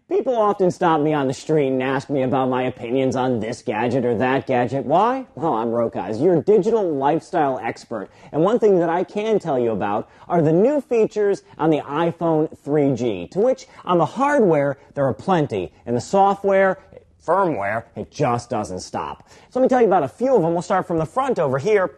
People often stop me on the street and ask me about my opinions on this gadget or that gadget. Why? Well, I'm Rokaz, your digital lifestyle expert. And one thing that I can tell you about are the new features on the iPhone 3G, to which on the hardware, there are plenty. In the software, firmware, it just doesn't stop. So let me tell you about a few of them. We'll start from the front over here.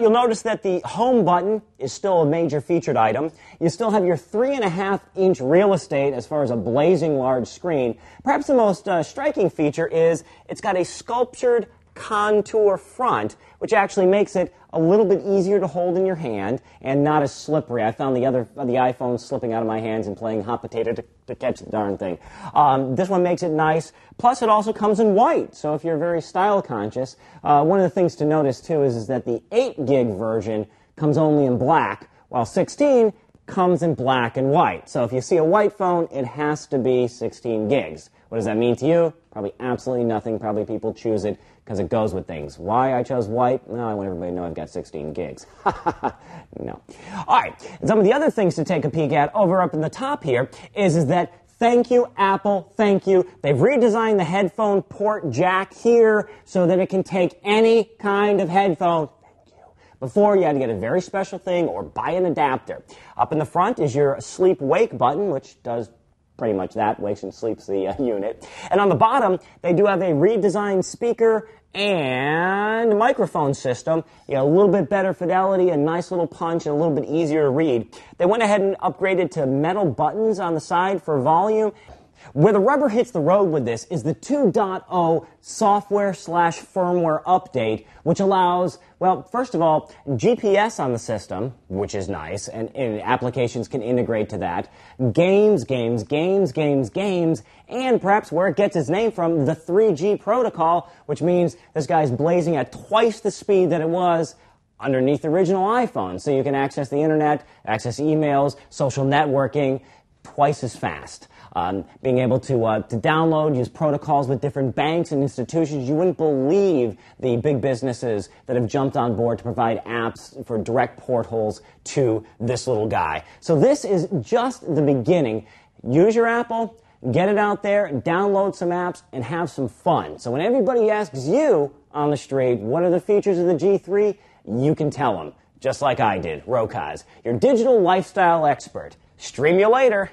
You'll notice that the home button is still a major featured item. You still have your 3.5-inch real estate as far as a blazing large screen. Perhaps the most striking feature is it's got a sculptured contour front, which actually makes it a little bit easier to hold in your hand and not as slippery. I found the iPhone slipping out of my hands and playing hot potato to catch the darn thing. This one makes it nice. Plus, it also comes in white. So if you're very style conscious, one of the things to notice too is that the 8 gig version comes only in black, while 16 comes in black and white. So if you see a white phone, it has to be 16 gigs. What does that mean to you? Probably absolutely nothing. Probably people choose it because it goes with things. Why I chose white? No, I want everybody to know I've got 16 gigs. No. All right. Some of the other things to take a peek at over up in the top here is that thank you, Apple, thank you. They've redesigned the headphone port jack here so that it can take any kind of headphone. Before, you had to get a very special thing or buy an adapter. Up in the front is your sleep-wake button, which does pretty much that, wakes and sleeps the unit. And on the bottom, they do have a redesigned speaker and microphone system. You know, a little bit better fidelity, a nice little punch, and a little bit easier to read. They went ahead and upgraded to metal buttons on the side for volume. Where the rubber hits the road with this is the 2.0 software/firmware update, which allows, well, first of all, GPS on the system, which is nice, and applications can integrate to that. Games, and perhaps where it gets its name from, the 3G protocol, which means this guy's blazing at twice the speed that it was underneath the original iPhone. So you can access the internet, access emails, social networking, twice as fast. Being able to download, use protocols with different banks and institutions. You wouldn't believe the big businesses that have jumped on board to provide apps for direct portholes to this little guy. So this is just the beginning. Use your Apple, get it out there, download some apps, and have some fun. So when everybody asks you on the street, what are the features of the G3, you can tell them, just like I did, Rokaz, your digital lifestyle expert. Stream you later.